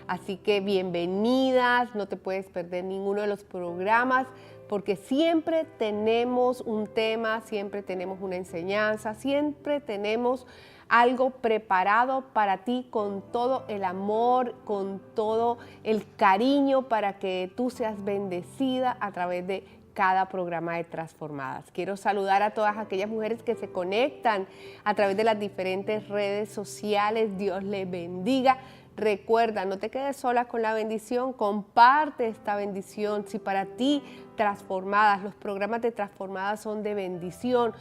Así que bienvenidas, no te puedes perder ninguno de los programas porque siempre tenemos un tema, siempre tenemos una enseñanza, siempre tenemos algo preparado para ti con todo el amor, con todo el cariño para que tú seas bendecida a través de cada programa de Transformadas. Quiero saludar a todas aquellas mujeres que se conectan a través de las diferentes redes sociales. Dios les bendiga. Recuerda, no te quedes sola con la bendición, comparte esta bendición. Si para ti Transformadas, los programas de Transformadas son de bendición,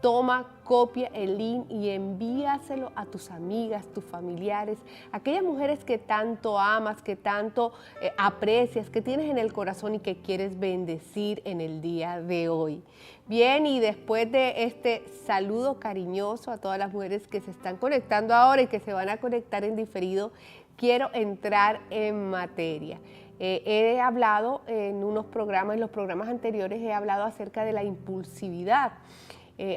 toma, copia el link y envíaselo a tus amigas, tus familiares, aquellas mujeres que tanto amas, que tanto aprecias, que tienes en el corazón y que quieres bendecir en el día de hoy. Bien, y después de este saludo cariñoso a todas las mujeres que se están conectando ahora y que se van a conectar en diferido, quiero entrar en materia. He hablado en unos programas, en los programas anteriores he hablado acerca de la impulsividad.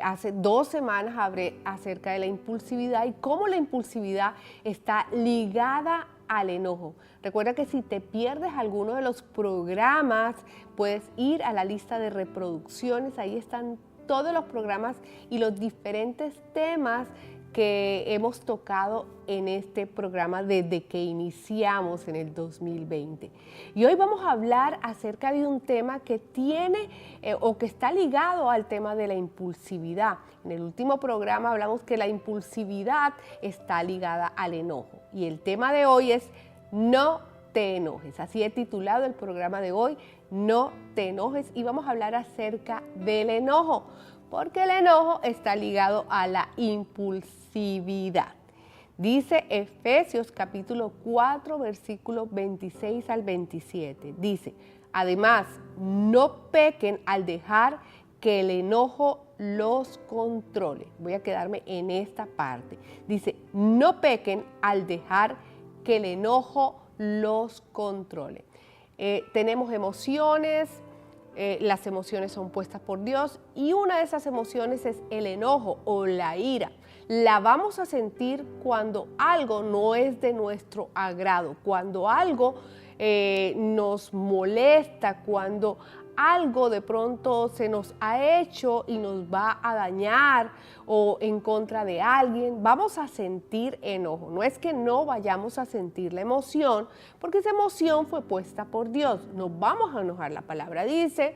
Hace 2 semanas hablé acerca de la impulsividad y cómo la impulsividad está ligada al enojo. Recuerda que si te pierdes alguno de los programas, puedes ir a la lista de reproducciones, ahí están todos los programas y los diferentes temas que hemos tocado en este programa desde que iniciamos en el 2020. Y hoy vamos a hablar acerca de un tema que tiene o que está ligado al tema de la impulsividad. En el último programa hablamos que la impulsividad está ligada al enojo. Y el tema de hoy es no te enojes. Así he titulado el programa de hoy, no te enojes. Y vamos a hablar acerca del enojo, porque el enojo está ligado a la impulsividad. Dice Efesios capítulo 4, versículos 26 al 27. Dice, además, no pequen al dejar que el enojo los controle. Voy a quedarme en esta parte. Dice, no pequen al dejar que el enojo los controle. Tenemos emociones. Las emociones son puestas por Dios y una de esas emociones es el enojo o la ira. La vamos a sentir cuando algo no es de nuestro agrado, cuando algo nos molesta, cuando algo de pronto se nos ha hecho y nos va a dañar o en contra de alguien, vamos a sentir enojo. No es que no vayamos a sentir la emoción, porque esa emoción fue puesta por Dios. Nos vamos a enojar. La palabra dice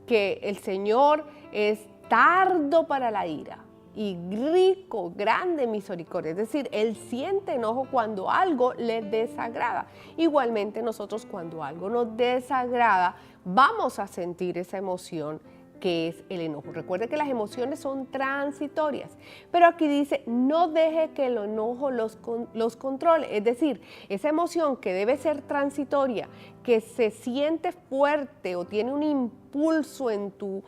que el Señor es tardo para la ira y rico, grande en misericordia. Es decir, Él siente enojo cuando algo le desagrada. Igualmente nosotros cuando algo nos desagrada, vamos a sentir esa emoción que es el enojo. Recuerde que las emociones son transitorias, pero aquí dice, no deje que el enojo los controle. Es decir, esa emoción que debe ser transitoria, que se siente fuerte o tiene un impulso en tu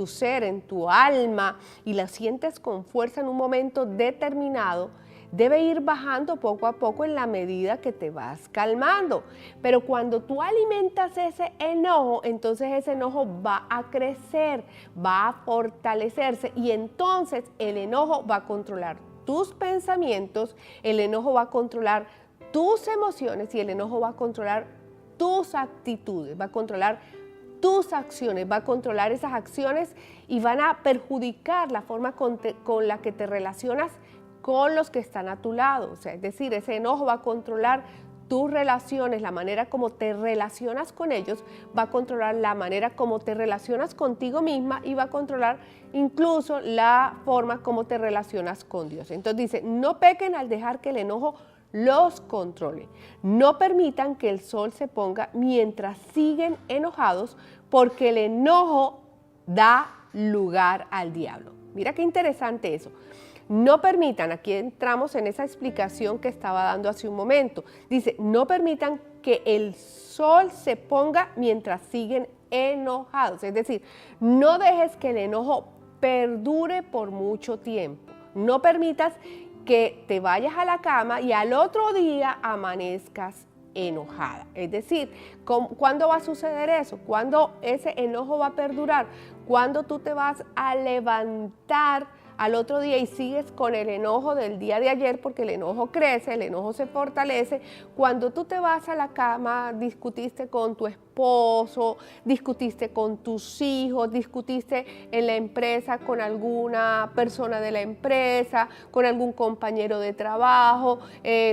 ser, en tu alma, y la sientes con fuerza en un momento determinado, debe ir bajando poco a poco en la medida que te vas calmando. Pero cuando tú alimentas ese enojo, entonces ese enojo va a crecer, va a fortalecerse y entonces el enojo va a controlar tus pensamientos, el enojo va a controlar tus emociones y el enojo va a controlar tus actitudes, va a controlar tus acciones, va a controlar esas acciones y van a perjudicar la forma con la que te relacionas con los que están a tu lado. O sea, es decir, ese enojo va a controlar tus relaciones, la manera como te relacionas con ellos, va a controlar la manera como te relacionas contigo misma y va a controlar incluso la forma como te relacionas con Dios. Entonces dice, no pequen al dejar que el enojo los controle. No permitan que el sol se ponga mientras siguen enojados, porque el enojo da lugar al diablo. Mira qué interesante eso. No permitan, aquí entramos en esa explicación que estaba dando hace un momento. Dice, no permitan que el sol se ponga mientras siguen enojados. Es decir, no dejes que el enojo perdure por mucho tiempo. No permitas que te vayas a la cama y al otro día amanezcas enojada. Es decir, ¿cuándo va a suceder eso? ¿Cuándo ese enojo va a perdurar? ¿Cuándo tú te vas a levantar al otro día y sigues con el enojo del día de ayer, porque el enojo crece, el enojo se fortalece. Cuando tú te vas a la cama, discutiste con tu esposo, discutiste con tus hijos, discutiste en la empresa con alguna persona de la empresa, con algún compañero de trabajo,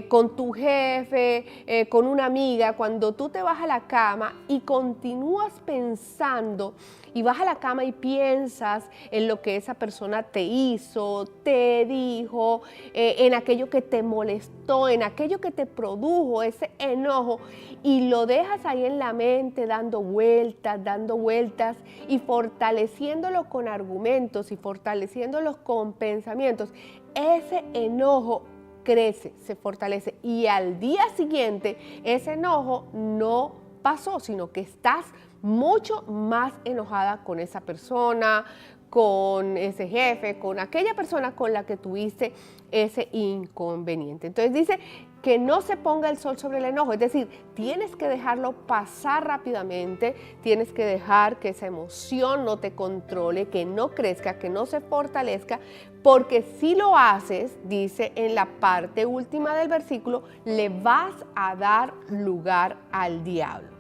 con tu jefe, con una amiga. Cuando tú te vas a la cama y continúas pensando y vas a la cama y piensas en lo que esa persona te hizo, te dijo, en aquello que te molestó, en aquello que te produjo ese enojo, y lo dejas ahí en la mente dando vueltas y fortaleciéndolo con argumentos y fortaleciéndolo con pensamientos, ese enojo crece, se fortalece, y al día siguiente ese enojo no pasó, sino que estás mucho más enojada con esa persona, con ese jefe, con aquella persona con la que tuviste ese inconveniente. Entonces dice que no se ponga el sol sobre el enojo, es decir, tienes que dejarlo pasar rápidamente, tienes que dejar que esa emoción no te controle, que no crezca, que no se fortalezca, porque si lo haces, dice en la parte última del versículo, le vas a dar lugar al diablo.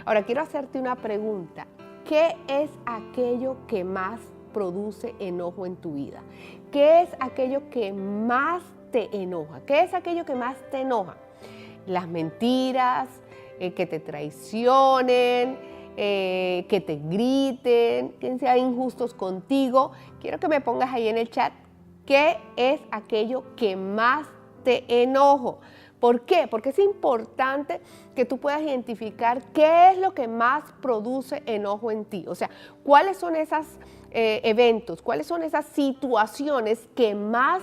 Ahora quiero hacerte una pregunta. ¿Qué es aquello que más produce enojo en tu vida? ¿Qué es aquello que más te enoja? ¿Qué es aquello que más te enoja? Las mentiras, que te traicionen, que te griten, que sean injustos contigo. Quiero que me pongas ahí en el chat qué es aquello que más te enoja. ¿Por qué? Porque es importante que tú puedas identificar qué es lo que más produce enojo en ti. O sea, cuáles son esos eventos, cuáles son esas situaciones que más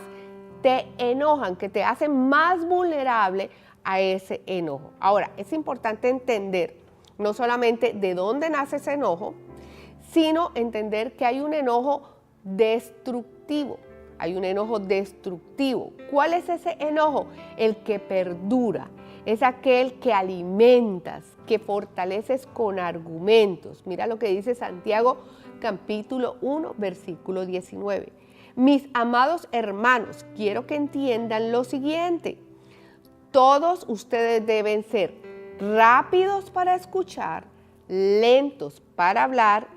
te enojan, que te hacen más vulnerable a ese enojo. Ahora, es importante entender no solamente de dónde nace ese enojo, sino entender que hay un enojo destructivo. Hay un enojo destructivo. ¿Cuál es ese enojo? El que perdura. Es aquel que alimentas, que fortaleces con argumentos. Mira lo que dice Santiago capítulo 1, versículo 19. Mis amados hermanos, quiero que entiendan lo siguiente. Todos ustedes deben ser rápidos para escuchar, lentos para hablar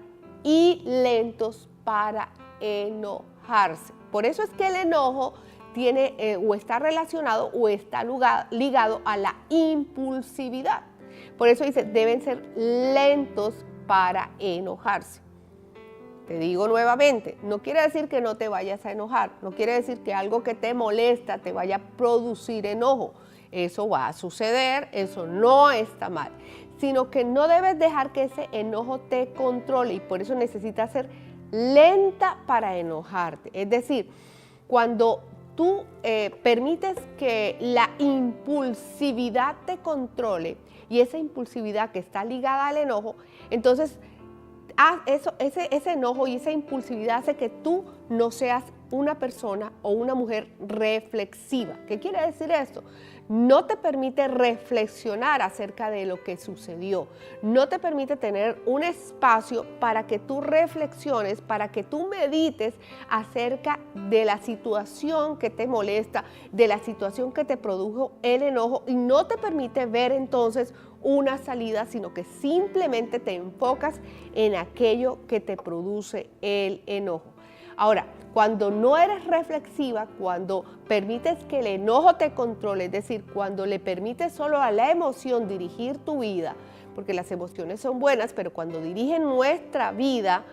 y lentos para enojarse. Por eso es que el enojo tiene o está relacionado o está ligado a la impulsividad. Por eso dice, deben ser lentos para enojarse. Te digo nuevamente, no quiere decir que no te vayas a enojar, no quiere decir que algo que te molesta te vaya a producir enojo. Eso va a suceder, eso no está mal, sino que no debes dejar que ese enojo te controle, y por eso necesitas ser lenta para enojarte. Es decir, cuando tú permites que la impulsividad te controle, y esa impulsividad que está ligada al enojo, entonces ese enojo y esa impulsividad hace que tú no seas una persona o una mujer reflexiva. ¿Qué quiere decir esto? No te permite reflexionar acerca de lo que sucedió. No te permite tener un espacio para que tú reflexiones, para que tú medites acerca de la situación que te molesta, de la situación que te produjo el enojo, y no te permite ver entonces una salida, sino que simplemente te enfocas en aquello que te produce el enojo. Ahora, cuando no eres reflexiva, cuando permites que el enojo te controle, es decir, cuando le permites solo a la emoción dirigir tu vida, porque las emociones son buenas, pero cuando dirigen nuestra vida,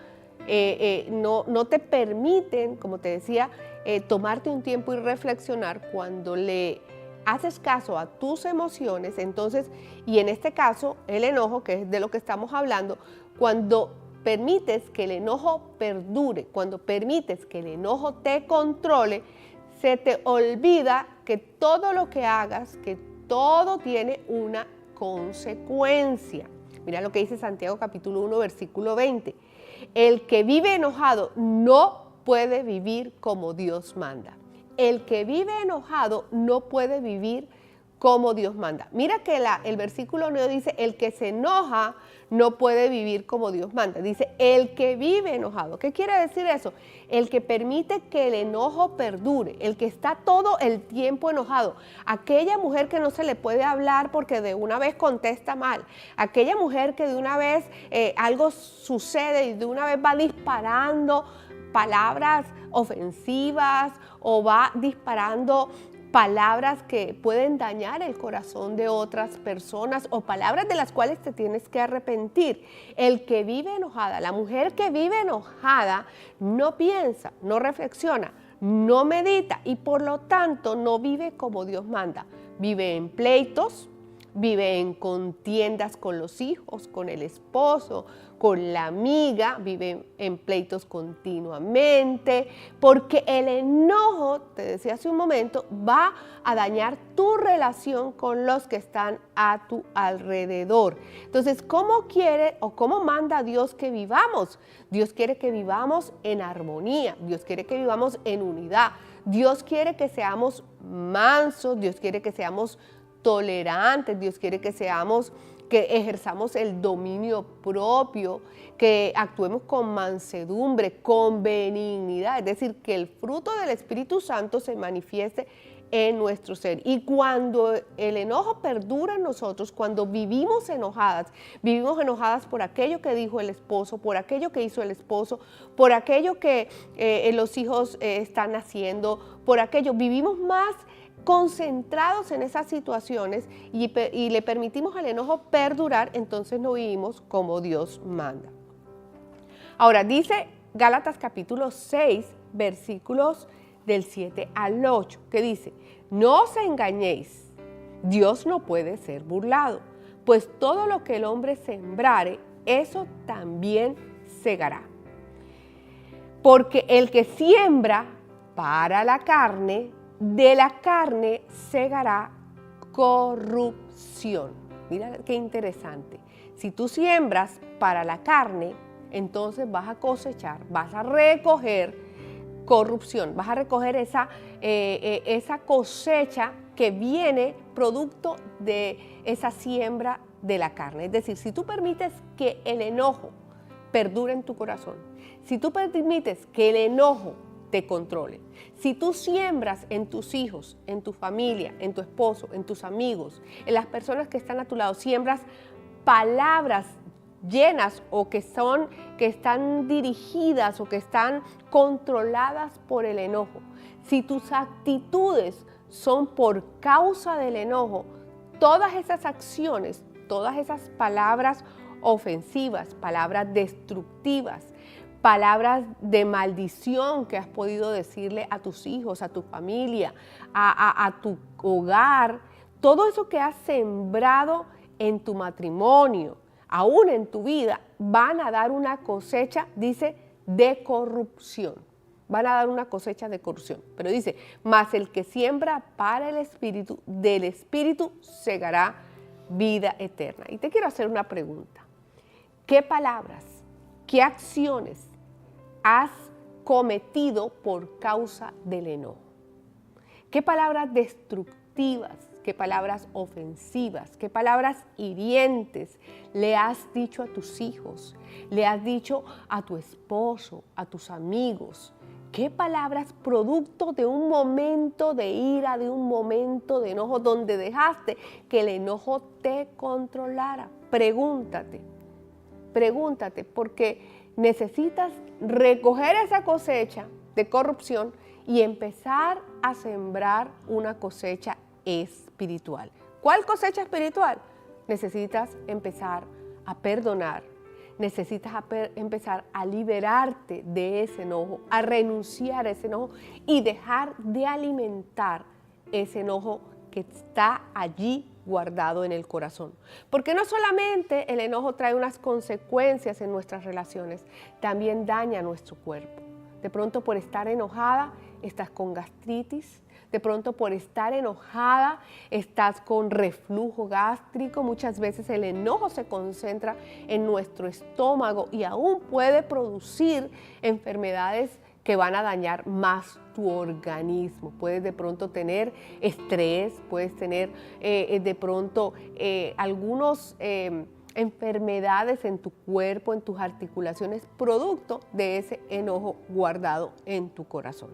no te permiten, como te decía, tomarte un tiempo y reflexionar. Cuando le haces caso a tus emociones, entonces, y en este caso, el enojo, que es de lo que estamos hablando, cuando permites que el enojo perdure, cuando permites que el enojo te controle, se te olvida que todo lo que hagas, que todo tiene una consecuencia. Mira lo que dice Santiago capítulo 1, versículo 20. El que vive enojado no puede vivir como Dios manda. El que vive enojado no puede vivir como Dios manda. Mira que el versículo 9 dice, el que se enoja no puede vivir como Dios manda. Dice, el que vive enojado. ¿Qué quiere decir eso? El que permite que el enojo perdure, el que está todo el tiempo enojado. Aquella mujer que no se le puede hablar porque de una vez contesta mal. Aquella mujer que de una vez algo sucede y de una vez va disparando palabras ofensivas o va disparando palabras que pueden dañar el corazón de otras personas o palabras de las cuales te tienes que arrepentir. El que vive enojada, la mujer que vive enojada, no piensa, no reflexiona, no medita y por lo tanto no vive como Dios manda. Vive en pleitos, vive en contiendas con los hijos, con el esposo, con la amiga, vive en pleitos continuamente, porque el enojo, te decía hace un momento, va a dañar tu relación con los que están a tu alrededor. Entonces, ¿cómo quiere o cómo manda Dios que vivamos? Dios quiere que vivamos en armonía, Dios quiere que vivamos en unidad, Dios quiere que seamos mansos, Dios quiere que seamos tolerantes, Dios quiere que ejerzamos el dominio propio, que actuemos con mansedumbre, con benignidad, es decir, que el fruto del Espíritu Santo se manifieste en nuestro ser. Y cuando el enojo perdura en nosotros, cuando vivimos enojadas por aquello que dijo el esposo, por aquello que hizo el esposo, por aquello que los hijos están haciendo, por aquello, vivimos más concentrados en esas situaciones y le permitimos al enojo perdurar, entonces no vivimos como Dios manda. Ahora dice Gálatas capítulo 6, versículos del 7 al 8, que dice, no os engañéis, Dios no puede ser burlado, pues todo lo que el hombre sembrare, eso también segará. Porque el que siembra para la carne, de la carne segará corrupción. Mira qué interesante. Si tú siembras para la carne, entonces vas a cosechar, vas a recoger corrupción, vas a recoger esa cosecha que viene producto de esa siembra de la carne. Es decir, si tú permites que el enojo perdure en tu corazón, si tú permites que el enojo te controle. Si tú siembras en tus hijos, en tu familia, en tu esposo, en tus amigos, en las personas que están a tu lado, siembras palabras llenas o que están dirigidas o que están controladas por el enojo. Si tus actitudes son por causa del enojo, todas esas acciones, todas esas palabras ofensivas, palabras destructivas, palabras de maldición que has podido decirle a tus hijos, a tu familia, a tu hogar, todo eso que has sembrado en tu matrimonio, aún en tu vida, van a dar una cosecha, dice, de corrupción. Van a dar una cosecha de corrupción. Pero dice, mas el que siembra para el Espíritu, del Espíritu segará vida eterna. Y te quiero hacer una pregunta. ¿Qué palabras, qué acciones has cometido por causa del enojo? ¿Qué palabras destructivas, qué palabras ofensivas, qué palabras hirientes le has dicho a tus hijos, le has dicho a tu esposo, a tus amigos? ¿Qué palabras producto de un momento de ira, de un momento de enojo, donde dejaste que el enojo te controlara? Pregúntate, porque necesitas recoger esa cosecha de corrupción y empezar a sembrar una cosecha espiritual. ¿Cuál cosecha espiritual? Necesitas empezar a perdonar, necesitas empezar a liberarte de ese enojo, a renunciar a ese enojo y dejar de alimentar ese enojo que está allí guardado en el corazón. Porque no solamente el enojo trae unas consecuencias en nuestras relaciones, también daña nuestro cuerpo. De pronto por estar enojada estás con gastritis, de pronto por estar enojada estás con reflujo gástrico. Muchas veces el enojo se concentra en nuestro estómago y aún puede producir enfermedades que van a dañar más tu organismo. Puedes de pronto tener estrés, puedes tener de pronto algunos enfermedades en tu cuerpo, en tus articulaciones, producto de ese enojo guardado en tu corazón.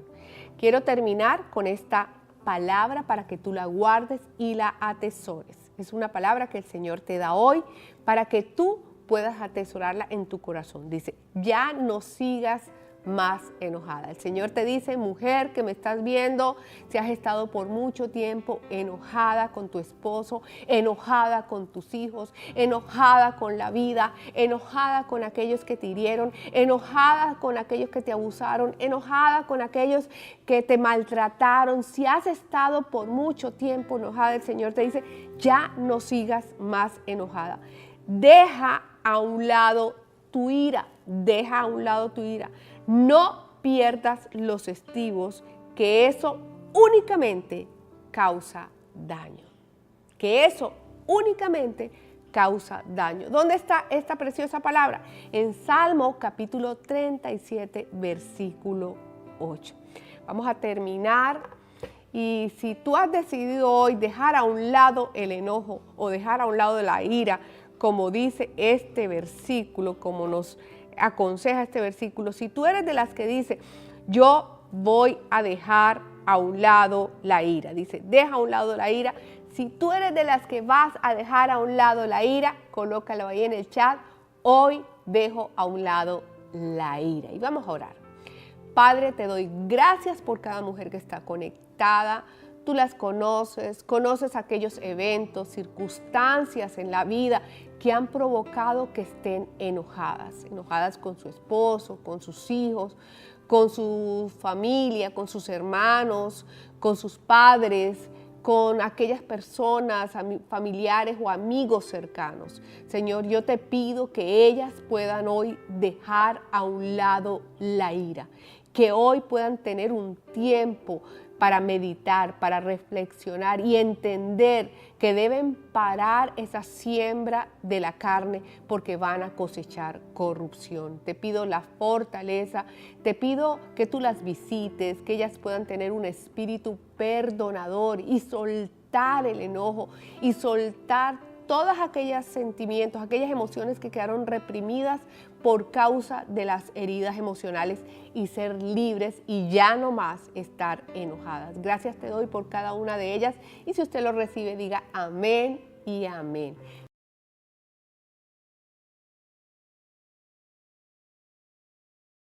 Quiero terminar con esta palabra para que tú la guardes y la atesores. Es una palabra que el Señor te da hoy para que tú puedas atesorarla en tu corazón. Dice, ya no sigas más enojada. El Señor te dice, mujer que me estás viendo, si has estado por mucho tiempo enojada con tu esposo, enojada con tus hijos, enojada con la vida, enojada con aquellos que te hirieron, enojada con aquellos que te abusaron, enojada con aquellos que te maltrataron, si has estado por mucho tiempo enojada, el Señor te dice, ya no sigas más enojada. Deja a un lado tu ira, deja a un lado tu ira. No pierdas los estribos, que eso únicamente causa daño. Que eso únicamente causa daño. ¿Dónde está esta preciosa palabra? En Salmo capítulo 37, versículo 8. Vamos a terminar. Y si tú has decidido hoy dejar a un lado el enojo o dejar a un lado la ira, como dice este versículo, como nos aconseja este versículo, si tú eres de las que dice, yo voy a dejar a un lado la ira, dice, deja a un lado la ira. Si tú eres de las que vas a dejar a un lado la ira, colócalo ahí en el chat, hoy dejo a un lado la ira. Y vamos a orar. Padre, te doy gracias por cada mujer que está conectada. Tú las conoces, conoces aquellos eventos, circunstancias en la vida que han provocado que estén enojadas, enojadas con su esposo, con sus hijos, con su familia, con sus hermanos, con sus padres, con aquellas personas, familiares o amigos cercanos. Señor, yo te pido que ellas puedan hoy dejar a un lado la ira, que hoy puedan tener un tiempo para meditar, para reflexionar y entender que deben parar esa siembra de la carne porque van a cosechar corrupción. Te pido la fortaleza, te pido que tú las visites, que ellas puedan tener un espíritu perdonador y soltar el enojo y soltar todos aquellos sentimientos, aquellas emociones que quedaron reprimidas por causa de las heridas emocionales y ser libres y ya no más estar enojadas. Gracias te doy por cada una de ellas y si usted lo recibe diga amén y amén.